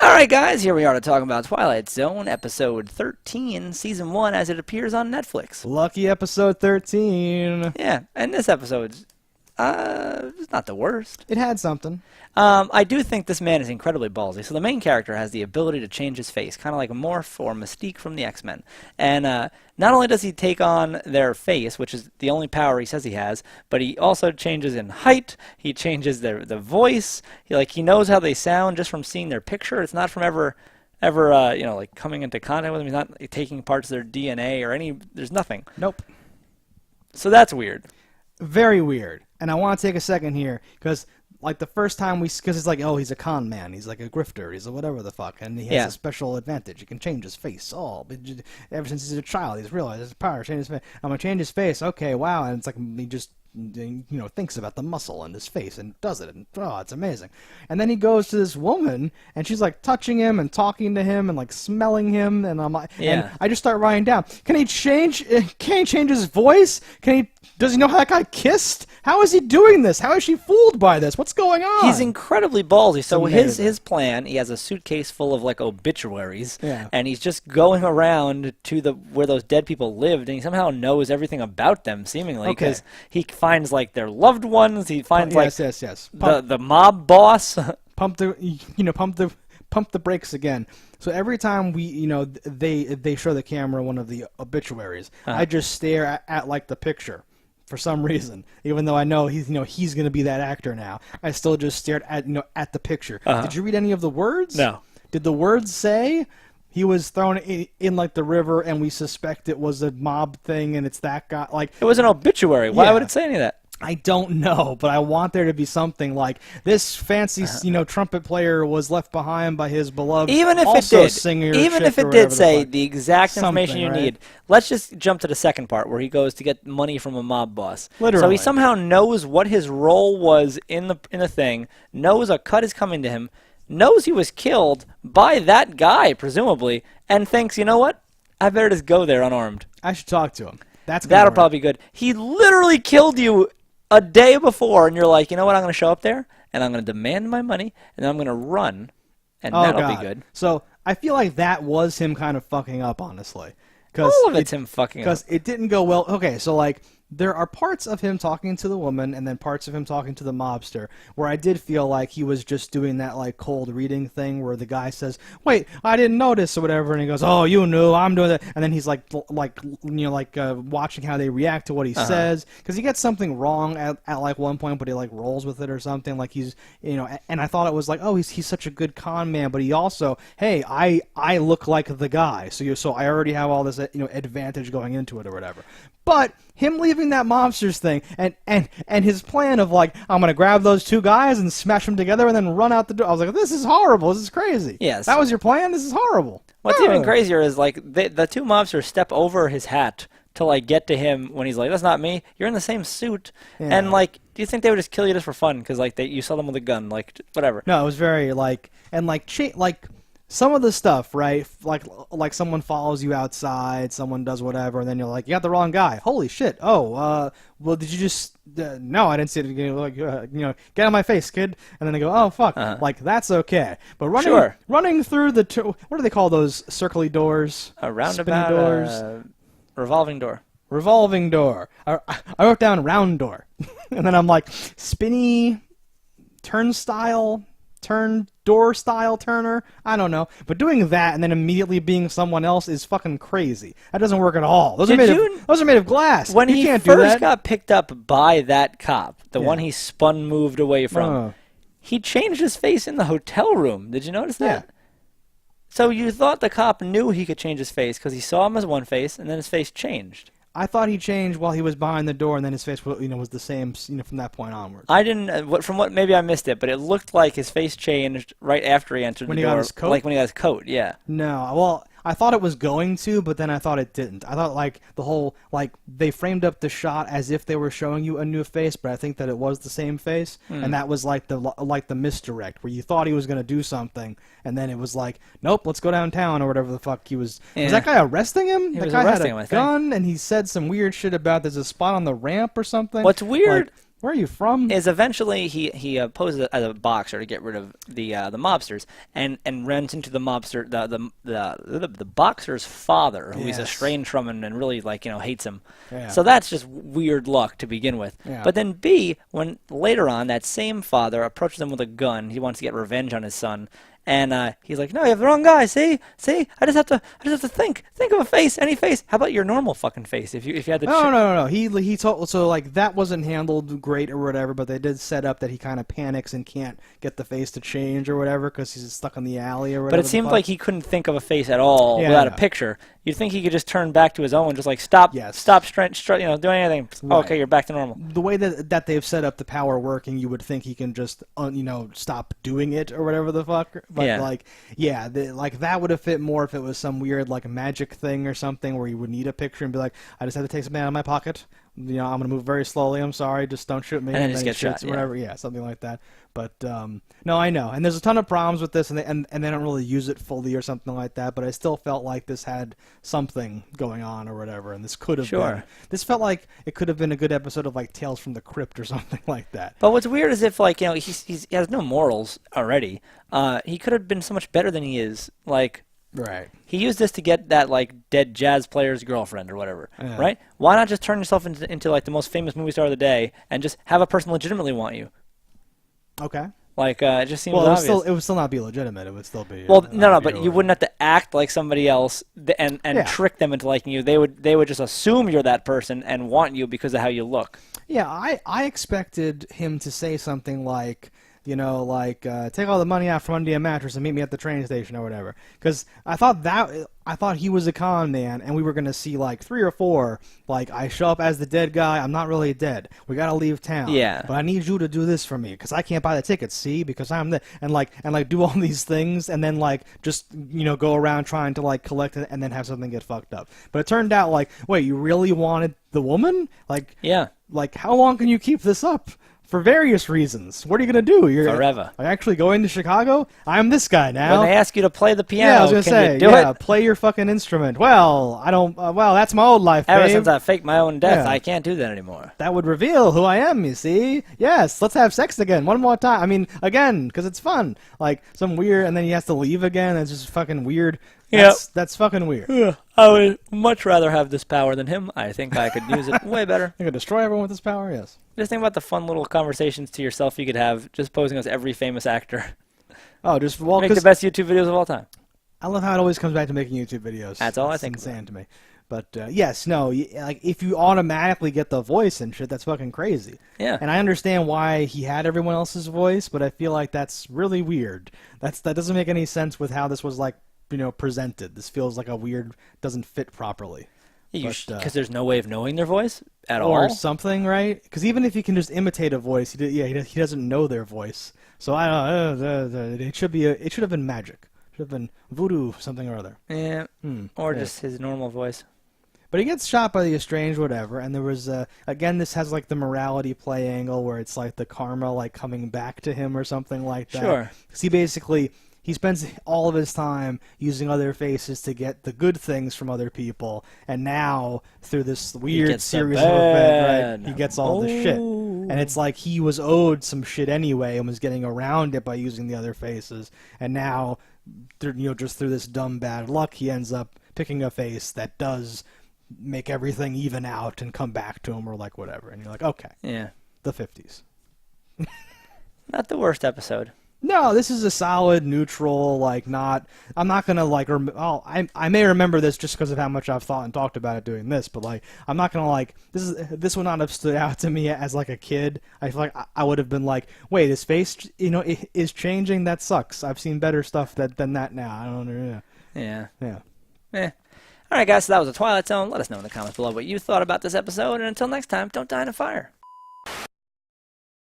All right, guys, here we are to talk about Twilight Zone, episode 13, season 1, as it appears on Netflix. Lucky episode 13. Yeah, and this episode's it's not the worst. It had something. I do think this man is incredibly ballsy. So the main character has the ability to change his face, kind of like Morph or Mystique from the X-Men. And not only does he take on their face, which is the only power he says he has, but he also changes in height. He changes the voice. He knows how they sound just from seeing their picture. It's not from ever coming into contact with them. He's not taking parts of their DNA or any. There's nothing. Nope. So that's weird. Very weird. And I want to take a second here because, like, the first time because it's like, oh, he's a con man, he's like a grifter, he's a whatever the fuck, and he has a special advantage. He can change his face. Oh, ever since he's a child, he's realized his power. Change his face. I'm gonna change his face. Okay, wow. And it's like he just thinks about the muscle in his face and does it, and oh, it's amazing. And then he goes to this woman, and she's like touching him and talking to him and like smelling him, and I'm like, and I just start writing down. Can he change his voice? Does he know how that guy kissed? How is he doing this? How is she fooled by this? What's going on? He's incredibly ballsy. So his plan, he has a suitcase full of like obituaries, and he's just going around to where those dead people lived, and he somehow knows everything about them, seemingly, because he finds like their loved ones. He finds the mob boss. Pump the brakes again. So every time they show the camera one of the obituaries, I just stare at like the picture. For some reason, even though I know he's going to be that actor now, I still just stared at the picture. Did you read any of the words? No. Did the words say he was thrown in like the river, and we suspect it was a mob thing, and it's that guy? Like it was an obituary. Why would it say any of that? I don't know, but I want there to be something like this fancy, trumpet player was left behind by his beloved singer. Even if it did say the exact information you need, let's just jump to the second part where he goes to get money from a mob boss. Literally. So he somehow knows what his role was in the thing, knows a cut is coming to him, knows he was killed by that guy, presumably, and thinks, you know what? I better just go there unarmed. I should talk to him. That'll probably be good. He literally killed you a day before, and you're like, you know what, I'm going to show up there, and I'm going to demand my money, and then I'm going to run, and that'll be good. So I feel like that was him kind of fucking up, honestly. All of it's him fucking up. Because it didn't go well. Okay, so like, there are parts of him talking to the woman and then parts of him talking to the mobster where I did feel like he was just doing that like cold reading thing where the guy says, wait, I didn't notice or whatever, and he goes, oh, you knew, I'm doing that, and then he's like watching how they react to what he says, because he gets something wrong at like one point, but he like rolls with it or something, like he's, and I thought it was like, oh, he's such a good con man, but he also, hey, I look like the guy, so I already have all this advantage going into it or whatever. But him leaving that mobsters thing and his plan of like, I'm going to grab those two guys and smash them together and then run out the door. I was like, this is horrible. This is crazy. Yes. That was your plan? This is horrible. What's even crazier is like the two mobsters step over his hat to like get to him when he's like, that's not me. You're in the same suit. Yeah. And like, do you think they would just kill you just for fun? Because like you saw them with a gun, like whatever. No, it was very like, and like some of the stuff, right? Like someone follows you outside, someone does whatever, and then you're like, you got the wrong guy. Holy shit! Oh, well, did you just? No, I didn't see it. Like, get out of my face, kid. And then they go, oh fuck, like that's okay. But running through what do they call those circly doors? A roundabout doors. Revolving door. Revolving door. I wrote down round door, and then I'm like spinny turnstile. Door style turner, I don't know, but doing that and then immediately being someone else is fucking crazy. That doesn't work at all. Those are made of glass. When he first got picked up by that cop, the one he moved away from, he changed his face in the hotel room. Did you notice that? Yeah. So you thought the cop knew he could change his face because he saw him as one face and then his face changed. I thought he changed while he was behind the door, and then his face, was the same, from that point onwards. I didn't. From what maybe I missed it, but it looked like his face changed right after he entered the door. When he got his coat, like when he got his coat, yeah. No, well, I thought it was going to, but then I thought it didn't. I thought like the whole they framed up the shot as if they were showing you a new face, but I think that it was the same face, and that was like the misdirect where you thought he was going to do something, and then it was like, nope, let's go downtown or whatever the fuck he was. Yeah. Was that guy arresting him? He that was guy arresting had a him, gun, and he said some weird shit about there's a spot on the ramp or something. What's weird Where are you from? is eventually he poses as a boxer to get rid of the mobsters, and runs into the mobster the boxer's father, who he's Yes. estranged from and really like hates him. Yeah. So that's just weird luck to begin with. Yeah. But then B, when later on that same father approaches him with a gun, he wants to get revenge on his son. And he's like, "No, you have the wrong guy. See, I just have to think of a face, any face. How about your normal fucking face? If you had the No. He told so like that wasn't handled great or whatever, but they did set up that he kind of panics and can't get the face to change or whatever because he's stuck in the alley or whatever. But it seemed like he couldn't think of a face at all Yeah, without I know. a picture. You'd think he could just turn back to his own, just like stop, Yes. doing anything. Right. Oh, okay, you're back to normal. the way that they've set up the power working, you would think he can just stop doing it or whatever the fuck. But Yeah. like that would have fit more if it was some weird like magic thing or something where you would need a picture and be like, I just have to take something out of my pocket. I'm gonna move very slowly. I'm sorry, just don't shoot me. And then just he get shoots shot, or whatever. Yeah, something like that. But no, I know. And there's a ton of problems with this, and they don't really use it fully or something like that. But I still felt like this had something going on or whatever, and this could have been. This felt like it could have been a good episode of like Tales from the Crypt or something like that. But what's weird is if he has no morals already. He could have been so much better than he is. Like Right. he used this to get that like dead jazz player's girlfriend or whatever, Yeah. right? Why not just turn yourself into like the most famous movie star of the day and just have a person legitimately want you? Okay. Like it just seems Well, obvious. it would still not be legitimate. It would still be. Well, no, but hero you or- wouldn't have to act like somebody else and Yeah. trick them into liking you. They would just assume you're that person and want you because of how you look. Yeah, I expected him to say something like, take all the money out from under your mattress and meet me at the train station or whatever. Because I thought he was a con man, and we were gonna see like 3 or 4. Like, I show up as the dead guy. I'm not really dead. We gotta leave town. Yeah. But I need you to do this for me because I can't buy the tickets. See, because I'm the and do all these things, and then like just go around trying to like collect it, and then have something get fucked up. But it turned out like, wait, you really wanted the woman? Like, Yeah. like how long can you keep this up? For various reasons. What are you going to do? Forever. Are you actually going to Chicago? I'm this guy now. When they ask you to play the piano, yeah, I was going to can say, you do it? play your fucking instrument. Well, I don't, well, that's my old life, Ever babe. since I faked my own death, Yeah. I can't do that anymore. That would reveal who I am, you see? Yes, let's have sex again. One more time. I mean, again, because it's fun. Like, some weird, and then he has to leave again. It's just fucking weird. That's fucking weird. Yeah, I would much rather have this power than him. I think I could use it way better. You can destroy everyone with this power? Yes. Just think about the fun little conversations to yourself you could have just posing as every famous actor. Oh, just, well, Make the 'cause best YouTube videos of all time. I love how it always comes back to making YouTube videos. That's all I It's think insane to me. But yes, no, like if you automatically get the voice and shit, that's fucking crazy. Yeah. And I understand why he had everyone else's voice, but I feel like that's really weird. That doesn't make any sense with how this was like presented. This feels like a weird, doesn't fit properly. Because there's no way of knowing their voice at all. Or something, right? Because even if he can just imitate a voice, he doesn't know their voice. So I don't know. It should have been magic. It should have been voodoo something or other. Yeah. Or just his normal voice. But he gets shot by the estranged whatever, and there was again this has like the morality play angle where it's like the karma like coming back to him or something like that. Sure. 'Cause he spends all of his time using other faces to get the good things from other people, and now through this weird gets the series of events, bad. he gets all this shit. And it's like he was owed some shit anyway and was getting around it by using the other faces, and now just through this dumb bad luck he ends up picking a face that does make everything even out and come back to him or like whatever, and you're like, okay, Yeah. the 50s. Not the worst episode. No, this is a solid neutral, like I'm not gonna like, I may remember this just because of how much I've thought and talked about it doing this, but like, I'm not gonna like, this would not have stood out to me as like a kid. I feel like I would have been like, wait, his face, is changing? That sucks. I've seen better stuff than that now. I don't know. Yeah. Yeah. All right, guys, so that was the Twilight Zone. Let us know in the comments below what you thought about this episode, and until next time, don't die in a fire.